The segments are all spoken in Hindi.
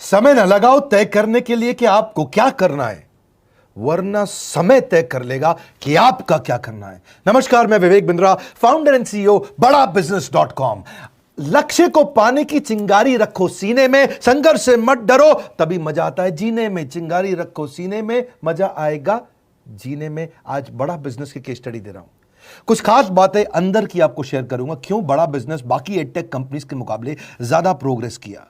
समय न लगाओ तय करने के लिए कि आपको क्या करना है, वरना समय तय कर लेगा कि आपका क्या करना है। नमस्कार, मैं Vivek Bindra, founder and CEO बड़ा बिजनेस .com। लक्ष्य को पाने की चिंगारी रखो सीने में, संघर्ष से मत डरो, तभी मजा आता है जीने में। चिंगारी रखो सीने में, मजा आएगा जीने में। आज बड़ा बिजनेस की केस स्टडी दे रहा हूं, कुछ खास बातें अंदर की आपको शेयर करूंगा, क्यों बड़ा बिजनेस बाकी एडटेक कंपनीज के मुकाबले ज्यादा प्रोग्रेस किया।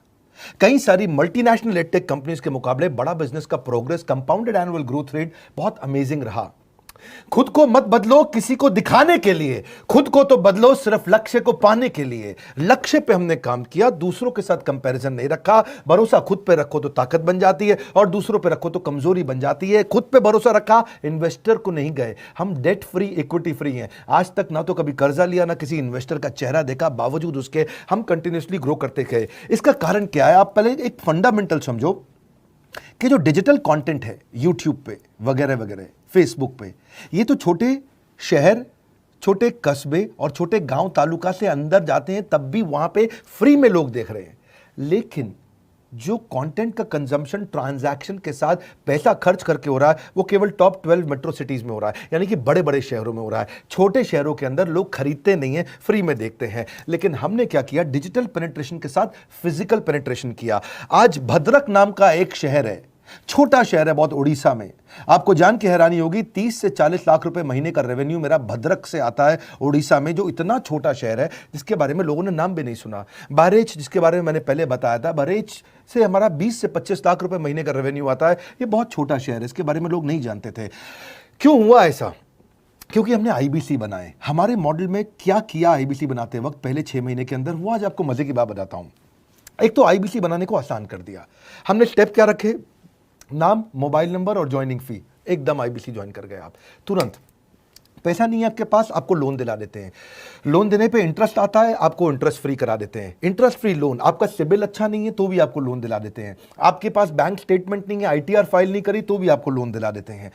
कई सारी मल्टीनेशनल एडटेक कंपनीज के मुकाबले बड़ा बिजनेस का progress, compounded annual growth rate बहुत अमेजिंग रहा। खुद को मत बदलो किसी को दिखाने के लिए, खुद को तो बदलो सिर्फ लक्ष्य को पाने के लिए। लक्ष्य पे हमने काम किया, दूसरों के साथ कंपैरिजन नहीं रखा। भरोसा खुद पे रखो तो ताकत बन जाती है, और दूसरों पे रखो तो कमजोरी बन जाती है। खुद पे भरोसा रखा, इन्वेस्टर को नहीं गए। हम डेट फ्री, इक्विटी फ्री हैं। आज तक ना तो कभी कर्जा लिया, ना किसी इन्वेस्टर का चेहरा देखा, बावजूद उसके हम कंटिन्यूसली ग्रो करते गए। इसका कारण क्या है? आप पहले एक फंडामेंटल समझो कि जो डिजिटल कंटेंट है यूट्यूब पे वगैरह वगैरह, फेसबुक पे, ये तो छोटे शहर, छोटे कस्बे और छोटे गांव तालुका से अंदर जाते हैं, तब भी वहां पे फ्री में लोग देख रहे हैं। लेकिन जो कंटेंट का कंजम्पशन ट्रांजैक्शन के साथ पैसा खर्च करके हो रहा है, वो केवल टॉप 12 मेट्रो सिटीज में हो रहा है, यानी कि बड़े बड़े शहरों में हो रहा है। छोटे शहरों के अंदर लोग खरीदते नहीं हैं, फ्री में देखते हैं। लेकिन हमने क्या किया? डिजिटल पेनिट्रेशन के साथ फिजिकल पेनिट्रेशन किया। आज भद्रक नाम का एक शहर है, छोटा शहर है बहुत, उड़ीसा में। आपको जान के हैरानी होगी, 30 से 40 लाख रुपए महीने का रेवेन्यू मेरा भद्रक से आता है, उड़ीसा में, जो इतना छोटा शहर है जिसके बारे में लोगों ने नाम भी नहीं सुना। बहरेच, जिसके बारे में मैंने पहले बताया था, बहरेच से हमारा 20 से 25 लाख रुपए महीने का रेवेन्यू आता है। ये बहुत छोटा शहर है, इसके बारे में लोग नहीं जानते थे। क्यों हुआ ऐसा? क्योंकि हमने आईबीसी बनाए। हमारे मॉडल में क्या किया आईबीसी बनाते वक्त पहले 6 महीने के अंदर, वो आज आपको मजे की बात बताता हूं। एक तो आईबीसी बनाने को आसान कर दिया हमने। स्टेप क्या रखे? नाम, मोबाइल नंबर और ज्वाइनिंग फी। एकदम आईबीसी ज्वाइन कर गए आप तुरंत। पैसा नहीं है आपके पास, आपको लोन दिला देते हैं। लोन देने पे इंटरेस्ट आता है, आपको इंटरेस्ट फ्री करा देते हैं। Interest free loan. आपका सिबिल अच्छा नहीं है तो भी आपको लोन दिला देते हैं। आपके पास बैंक स्टेटमेंट नहीं है, आईटीआर फाइल नहीं करी, तो भी आपको लोन दिला देते हैं।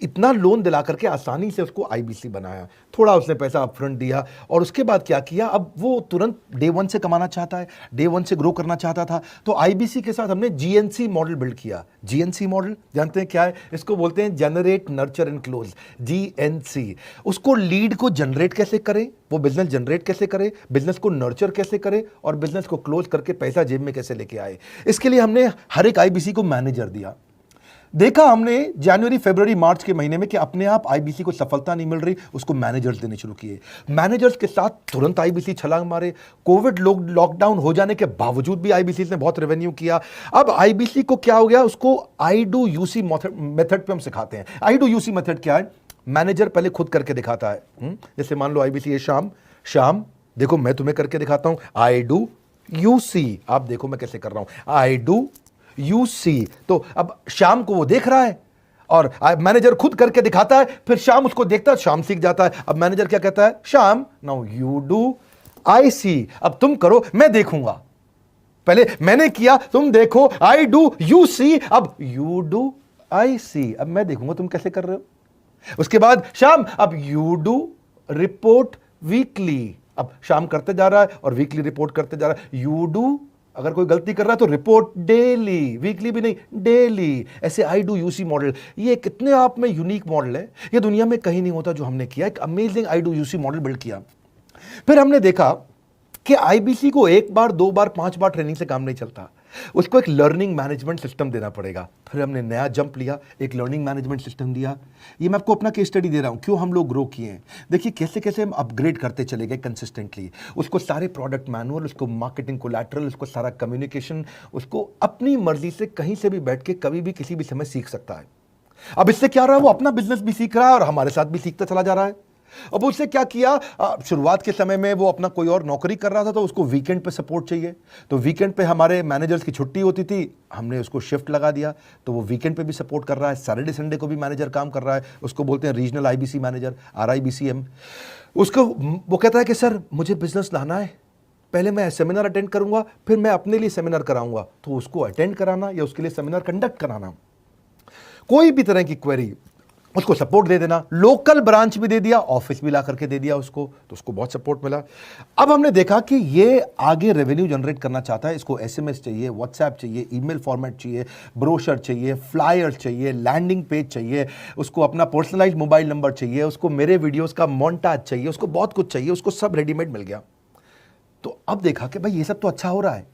इतना लोन दिला करके आसानी से उसको आईबीसी बनाया। थोड़ा उसने पैसा अपफ्रंट दिया, और उसके बाद क्या किया? अब वो तुरंत डे 1 से कमाना चाहता है, डे 1 से ग्रो करना चाहता था। तो आईबीसी के साथ हमने जीएनसी मॉडल बिल्ड किया। जीएनसी मॉडल जानते हैं क्या है? इसको बोलते हैं generate, nurture and close, GNC. उसको लीड को जनरेट कैसे करें, वो बिजनेस जनरेट कैसे करे, बिजनेस को नर्चर कैसे करे, और बिजनेस को क्लोज करके पैसा जेब में कैसे लेके आए। इसके लिए हमने हर एक आईबीसी को मैनेजर दिया। देखा हमने जनवरी, फरवरी, मार्च के महीने में कि अपने आप आईबीसी को सफलता नहीं मिल रही, उसको मैनेजर्स देने शुरू किए। मैनेजर्स के साथ तुरंत आईबीसी छलांग मारे। कोविड लॉकडाउन हो जाने के बावजूद भी आईबीसी ने बहुत रेवेन्यू किया। अब आईबीसी को क्या हो गया? उसको आई डू यूसी मेथड पे हम सिखाते हैं। आई डू यूसी मेथड क्या है? मैनेजर पहले खुद करके दिखाता है। जैसे मान लो आईबीसी है, शाम देखो मैं तुम्हें करके दिखाता हूं, आई डू यूसी। आप देखो मैं कैसे कर रहा हूं, आई डू यूसी। तो अब शाम को वो देख रहा है, और मैनेजर खुद करके दिखाता है, फिर शाम उसको देखता है, शाम सीख जाता है। अब मैनेजर क्या कहता है? शाम, नाउ यू डू आई सी। अब तुम करो, मैं देखूंगा। पहले मैंने किया, तुम देखो, आई डू यू सी, अब यू डू आई सी। अब मैं देखूंगा तुम कैसे कर रहे हो। उसके बाद शाम, अब यू डू रिपोर्ट वीकली। अब शाम करते जा रहा है और वीकली रिपोर्ट करते जा रहा है। यू डू, अगर कोई गलती कर रहा है तो रिपोर्ट डेली, वीकली भी नहीं, डेली। ऐसे आई डू यूसी मॉडल, ये कितने आप में यूनिक मॉडल है, ये दुनिया में कहीं नहीं होता जो हमने किया। एक amazing I do UC model build किया। फिर हमने देखा कि आईबीसी को 1 बार, 2 बार, 5 बार ट्रेनिंग से काम नहीं चलता, उसको एक लर्निंग मैनेजमेंट सिस्टम देना पड़ेगा। फिर हमने नया जंप लिया, एक लर्निंग मैनेजमेंट सिस्टम दिया। ये मैं आपको अपना केस स्टडी दे रहा हूं, क्यों हम लोग ग्रो किए हैं। देखिए कैसे कैसे हम अपग्रेड करते चले गए कंसिस्टेंटली। उसको सारे प्रोडक्ट मैनुअल, उसको मार्केटिंग कोलैटरल, उसको सारा कम्युनिकेशन, उसको अपनी मर्जी से कहीं से भी बैठ के कभी भी किसी भी समय सीख सकता है। अब इससे क्या रहा है? वो अपना बिजनेस भी सीख रहा है और हमारे साथ भी सीखता चला जा रहा है। अब उससे क्या किया? शुरुआत के समय में वो अपना कोई और नौकरी कर रहा था, तो उसको वीकेंड पे सपोर्ट चाहिए। तो वीकेंड पे हमारे मैनेजर्स की छुट्टी होती थी, हमने उसको शिफ्ट लगा दिया, तो वो वीकेंड पे भी सपोर्ट कर रहा है। सैटरडे संडे को भी मैनेजर काम कर रहा है। उसको बोलते हैं रीजनल आईबीसी मैनेजर, RIBCM। उसको वो कहता है कि सर मुझे बिजनेस लाना है, पहले मैं सेमिनार अटेंड करूंगा, फिर मैं अपने लिए सेमिनार कराऊंगा। तो उसको अटेंड कराना या उसके लिए सेमिनार कंडक्ट कराना, कोई भी तरह की क्वेरी, उसको सपोर्ट दे देना, लोकल ब्रांच भी दे दिया, ऑफिस भी ला करके दे दिया उसको, तो उसको बहुत सपोर्ट मिला। अब हमने देखा कि ये आगे रेवेन्यू जनरेट करना चाहता है, इसको एसएमएस चाहिए, व्हाट्सएप चाहिए, ईमेल फॉर्मेट चाहिए, ब्रोशर चाहिए, फ्लायर चाहिए, लैंडिंग पेज चाहिए, उसको अपना पर्सनलाइज्ड मोबाइल नंबर चाहिए, उसको मेरे वीडियोस का मोन्टाज चाहिए, उसको बहुत कुछ चाहिए, उसको सब रेडीमेड मिल गया। तो अब देखा कि भाई ये सब तो अच्छा हो रहा है,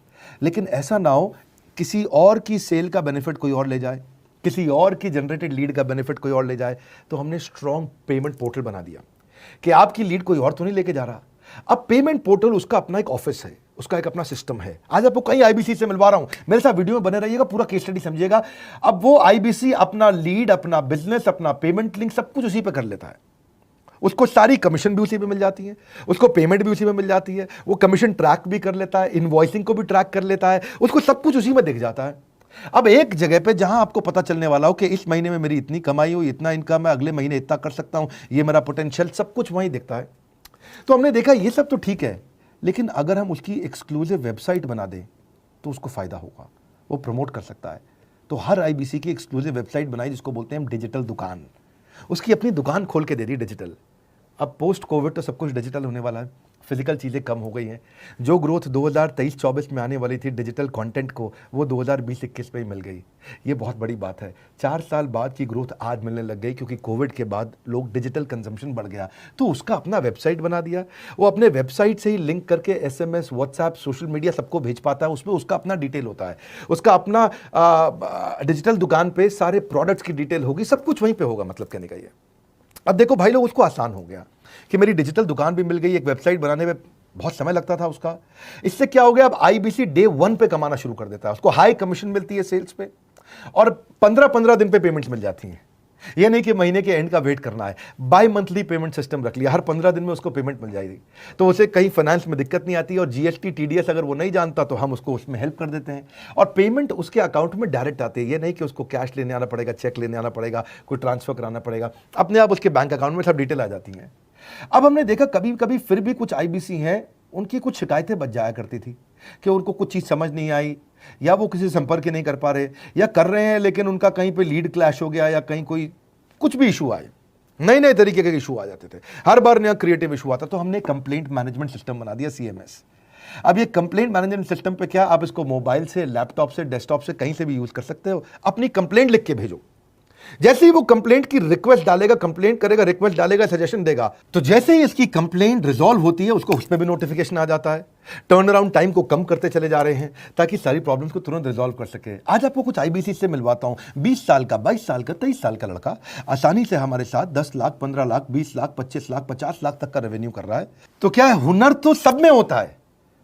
लेकिन ऐसा ना हो किसी और की सेल का बेनिफिट कोई और ले जाए, किसी और की जनरेटेड लीड का बेनिफिट कोई और ले जाए। तो हमने स्ट्रॉन्ग पेमेंट पोर्टल बना दिया कि आपकी लीड कोई और तो नहीं लेके जा रहा। अब पेमेंट पोर्टल उसका अपना एक ऑफिस है, उसका एक अपना सिस्टम है। आज आपको कई आईबीसी से मिलवा रहा हूं, मेरे साथ वीडियो में बने रहिएगा, पूरा केस स्टडी समझिएगा। अब वो आईबीसी अपना लीड, अपना बिजनेस, अपना पेमेंट लिंक सब कुछ उसी पे कर लेता है। उसको सारी कमीशन भी उसी पे मिल जाती है, उसको पेमेंट भी उसी में मिल जाती है, वो कमीशन ट्रैक भी कर लेता है, इनवॉइसिंग को भी ट्रैक कर लेता है, उसको सब कुछ उसी में दिख जाता है। अब एक जगह पे जहां आपको पता चलने वाला हो कि इस महीने में मेरी इतनी कमाई हो, इतना इनकम है, अगले महीने इतना कर सकता हूं, ये मेरा पोटेंशियल, सब कुछ वहीं दिखता है। तो हमने देखा ये सब तो ठीक है, लेकिन अगर हम उसकी एक्सक्लूसिव वेबसाइट बना दें तो उसको फायदा होगा, वो प्रमोट कर सकता है। तो हर आईबीसी की एक्सक्लूसिव वेबसाइट बनाई, जिसको बोलते हैं हम डिजिटल दुकान। उसकी अपनी दुकान खोल के दे दी डिजिटल। अब पोस्ट कोविड तो सब कुछ डिजिटल होने वाला है, फिजिकल चीज़ें कम हो गई हैं। जो ग्रोथ 2023-24 में आने वाली थी डिजिटल कंटेंट को, वो 2020-21 में ही मिल गई। ये बहुत बड़ी बात है। 4 साल बाद की ग्रोथ आज मिलने लग गई, क्योंकि कोविड के बाद लोग डिजिटल कंजम्पशन बढ़ गया। तो उसका अपना वेबसाइट बना दिया, वो अपने वेबसाइट से ही लिंक करके एसएमएस, व्हाट्सएप, सोशल मीडिया सबको भेज पाता है। उसमें उसका अपना डिटेल होता है, उसका अपना डिजिटल दुकान पे सारे प्रोडक्ट्स की डिटेल होगी, सब कुछ वहीं पर होगा। मतलब कहने का ये, अब देखो भाई लोग, उसको आसान हो गया कि मेरी डिजिटल दुकान भी मिल गई। एक वेबसाइट बनाने में बहुत समय लगता था उसका। इससे क्या हो गया, अब आईबीसी डे 1 पे कमाना शुरू कर देता है। उसको हाई कमीशन मिलती है सेल्स पे, और 15-15 दिन पे पेमेंट्स मिल जाती हैं। ये नहीं कि महीने के एंड का वेट करना है, बाई मंथली पेमेंट सिस्टम रख लिया, हर 15 दिन में उसको पेमेंट मिल जाएगी। तो उसे कहीं फाइनेंस में दिक्कत नहीं आती, और जीएसटी, टीडीएस अगर वो नहीं जानता तो हम उसको उसमें हेल्प कर देते हैं, और पेमेंट उसके अकाउंट में डायरेक्ट आती है। ये नहीं कि उसको कैश लेने आना पड़ेगा, चेक लेने आना पड़ेगा, कोई ट्रांसफर कराना पड़ेगा, अपने आप उसके बैंक अकाउंट में सब डिटेल आ जाती हैं। अब हमने देखा कभी कभी फिर भी कुछ आईबीसी हैं, उनकी कुछ शिकायतें बच जाया करती थी कि उनको कुछ चीज़ समझ नहीं आई, या वो किसी संपर्क ही नहीं कर पा रहे, या कर रहे हैं लेकिन उनका कहीं पे लीड क्लैश हो गया, या कहीं कोई कुछ भी इशू आए, नए नए तरीके के इशू आ जाते थे, हर बार नया क्रिएटिव इशू आता। तो हमने कंप्लेंट मैनेजमेंट सिस्टम बना दिया, सीएमएस। अब ये कंप्लेंट मैनेजमेंट सिस्टम पे क्या, आप इसको मोबाइल से, लैपटॉप से, डेस्कटॉप से, कहीं से भी यूज कर सकते हो। अपनी कंप्लेंट लिख के भेजो, जैसे ही वो कंप्लेंट की रिक्वेस्ट डालेगा, कंप्लेंट करेगा, रिक्वेस्ट डालेगा, सजेशन देगा, तो जैसे ही इसकी कंप्लेंट रिजॉल्व होती है उसको उसमें भी नोटिफिकेशन आ जाता है। टर्न अराउंड टाइम को कम करते चले जा रहे हैं, ताकि सारी प्रॉब्लम्स को तुरंत रिजॉल्व कर सके। आज आपको कुछ आईबीसी से मिलवाता हूं, 20 साल का, 22 साल का, 23 साल का लड़का आसानी से हमारे साथ 10 लाख, 15 लाख, 20 लाख, 25 लाख, 50 लाख तक का रेवेन्यू कर रहा है। तो क्या है, हुनर तो सब में होता है,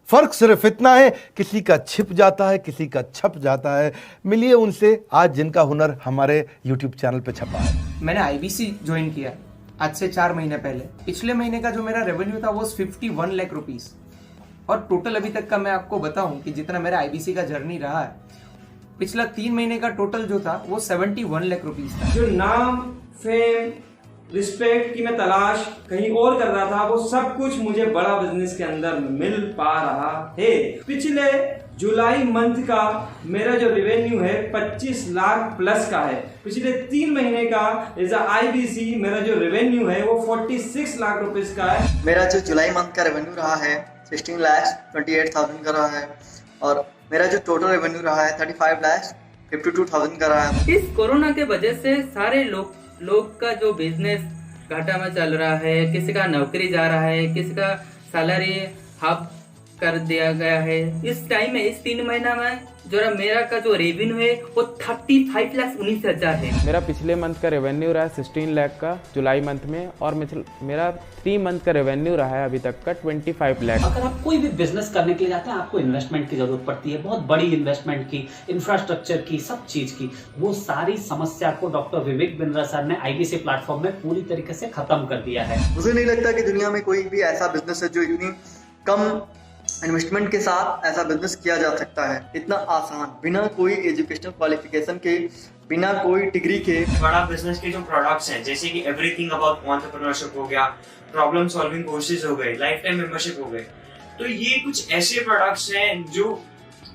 फर्क सिर्फ इतना है किसी का छिप जाता है, किसी का छप जाता है। मिलिए उनसे आज जिनका हुनर हमारे YouTube चैनल पे छपा है। मैंने आईबीसी ज्वाइन किया आज से 4 महीने पहले। पिछले महीने का जो मेरा रेवेन्यू था वो 51 लाख रुपीस, और टोटल अभी तक का मैं आपको बताऊं कि जितना मेरा आईबीसी का जर्नी रहा है, पिछला 3 महीने का टोटल जो था वो 71 लाख रुपीस था। जो नाम, फेम, रिस्पेक्ट की मैं तलाश कहीं और कर रहा था, वो सब कुछ मुझे बड़ा बिजनेस के अंदर मिल पा रहा है। पिछले जुलाई मंथ का मेरा जो रेवेन्यू है 25 लाख प्लस का है। पिछले 3 महीने का एज अ आईबीसी मेरा जो रेवेन्यू है वो 46 लाख रुपीस का है। मेरा जो जुलाई मंथ का रेवेन्यू रहा है 16 लाख 28,000 का रहा है, और मेरा जो टोटल रेवेन्यू रहा है 35 लाख 52,000 का रहा है। इस कोरोना के वजह से सारे लोग का जो बिजनेस घाटा में चल रहा है, किसी का नौकरी जा रहा है, किसी का सैलरी हाफ कर दिया गया है। इस टाइम में, इस 3 महीना में जो मेरा का जो रेवेन्यू है वो 35,19,000 है। मेरा पिछले मंथ का रेवेन्यू रहा है 16 लाख का जुलाई मंथ में, और मेरा 3 मंथ का रेवेन्यू रहा है अभी तक का 25 लाख। अगर आप कोई भी बिजनेस करने के लिए जाते हैं, आपको इन्वेस्टमेंट की जरूरत पड़ती है, बहुत बड़ी इन्वेस्टमेंट की, इंफ्रास्ट्रक्चर की, सब चीज की। वो सारी समस्या को डॉक्टर विवेक बिंद्रा सर ने आईबीसी प्लेटफॉर्म में पूरी तरीके से खत्म कर दिया है। मुझे नहीं लगता कि दुनिया में कोई भी ऐसा बिजनेस है जो इतनी कम इन्वेस्टमेंट के साथ ऐसा बिजनेस किया जा सकता है, इतना आसान, बिना कोई एजुकेशनल क्वालिफिकेशन के, बिना कोई डिग्री के। बड़ा बिजनेस के जो प्रोडक्ट्स हैं, जैसे कि एवरीथिंग अबाउट एंटरप्रेन्योरशिप हो गया, प्रॉब्लम सॉल्विंग कोर्सेज हो गए, लाइफ टाइम मेंबरशिप हो गए, तो ये कुछ ऐसे प्रोडक्ट्स हैं जो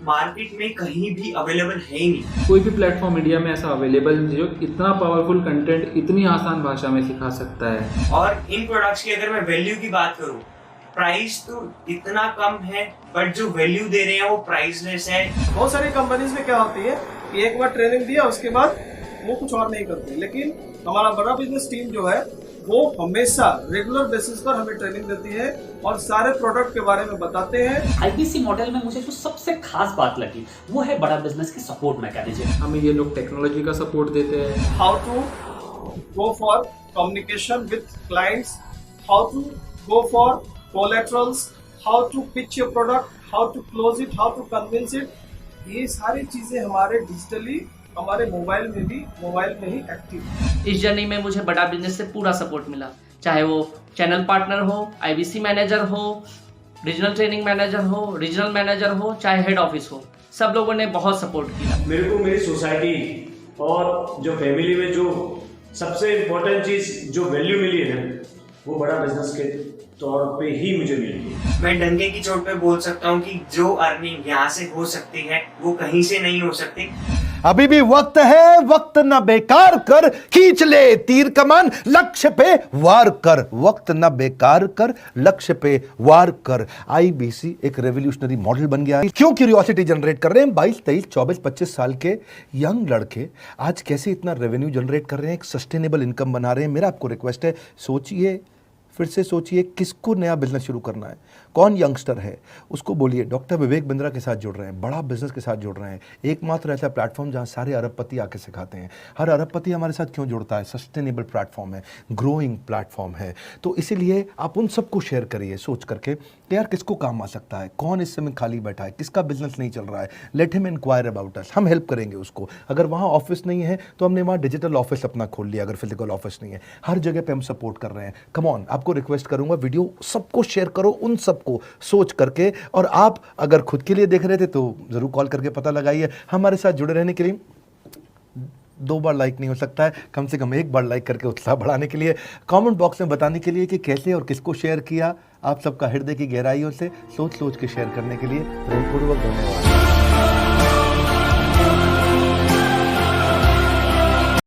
मार्केट में कहीं भी अवेलेबल है ही नहीं। कोई भी प्लेटफॉर्म इंडिया में ऐसा अवेलेबल नहीं जो इतना पावरफुल कंटेंट इतनी आसान भाषा में सिखा सकता है। और इन प्रोडक्ट्स की अगर मैं वैल्यू की बात करूं, प्राइस तो इतना कम है बट जो वैल्यू दे रहे हैं वो प्राइसलेस है। बहुत सारी कंपनीज में क्या होती है कि एक बार ट्रेनिंग दिया उसके बाद वो कुछ और नहीं करते, लेकिन हमारा बड़ा बिजनेस टीम जो है वो हमेशा रेगुलर बेसिस पर हमें ट्रेनिंग देती है और सारे प्रोडक्ट के बारे में बताते हैं। आईबीसी मॉडल में मुझे जो सबसे खास बात लगी वो है बड़ा बिजनेस की सपोर्ट मैकेनिज्म। हमें ये लोग टेक्नोलॉजी का सपोर्ट देते हैं, how to go for communication with clients, how to go for collaterals, how to pitch your product, how to close it, how to convince it. ये सारी चीजें हमारे डिजिटली हमारे मोबाइल में ही एक्टिव है। इस जर्नी में मुझे बड़ा बिजनेस से पूरा सपोर्ट मिला, चाहे वो चैनल पार्टनर हो, आईबीसी मैनेजर हो, रीजनल ट्रेनिंग मैनेजर हो, रीजनल मैनेजर हो, चाहे हेड ऑफिस हो, सब लोगों ने बहुत सपोर्ट किया। मेरे को मेरी सोसाइटी और जो फैमिली में जो सबसे इम्पोर्टेंट चीज़ जो वैल्यू मिली है ना, वो बड़ा बिजनेस के तौर पे ही मुझे मिली। मैं डंके की चोट पे बोल सकता हूँ कि जो अर्निंग यहाँ से हो सकती है वो कहीं से नहीं हो सकती। अभी भी वक्त है, वक्त न बेकार कर, खींच ले तीर कमान, लक्ष्य पे वार कर, वक्त न बेकार कर, लक्ष्य पे वार कर। आईबीसी एक रेवोल्यूशनरी मॉडल बन गया है। क्यों क्यूरियोसिटी जनरेट कर रहे हैं 22, 23, 24, 25 साल के यंग लड़के आज कैसे इतना रेवेन्यू जनरेट कर रहे हैं, एक सस्टेनेबल इनकम बना रहे हैं। मेरा आपको रिक्वेस्ट है, सोचिए, फिर से सोचिए, किसको नया बिजनेस शुरू करना है, कौन यंगस्टर है, उसको बोलिए डॉक्टर विवेक बिंद्रा के साथ जुड़ रहे हैं, बड़ा बिजनेस के साथ जुड़ रहे हैं। एकमात्र ऐसा प्लेटफॉर्म जहां सारे अरबपति आके सिखाते हैं। हर अरबपति हमारे साथ क्यों जुड़ता है? सस्टेनेबल प्लेटफॉर्म है, ग्रोइंग प्लेटफॉर्म है। तो इसीलिए आप उन सबको शेयर करिए सोच करके कि यार किसको काम आ सकता है, कौन इस समय खाली बैठा है, किसका बिजनेस नहीं चल रहा है, let him inquire about us, हम हेल्प करेंगे उसको। अगर वहाँ ऑफिस नहीं है तो हमने वहाँ डिजिटल ऑफिस अपना खोल लिया, अगर फिजिकल ऑफिस नहीं है, हर जगह पे हम सपोर्ट कर रहे हैं। कम ऑन, आपको रिक्वेस्ट करूंगा वीडियो सबको शेयर करो, उन सबको सोच करके। और आप अगर खुद के लिए देख रहे थे तो जरूर कॉल करके पता लगाइए। हमारे साथ जुड़े रहने के लिए 2 बार लाइक नहीं हो सकता है, कम से कम 1 बार लाइक करके उत्साह बढ़ाने के लिए, कमेंट बॉक्स में बताने के लिए कि कैसे और किसको शेयर किया। आप सबका हृदय की गहराइयों से सोच सोच के शेयर करने के लिए हृदयपूर्वक धन्यवाद।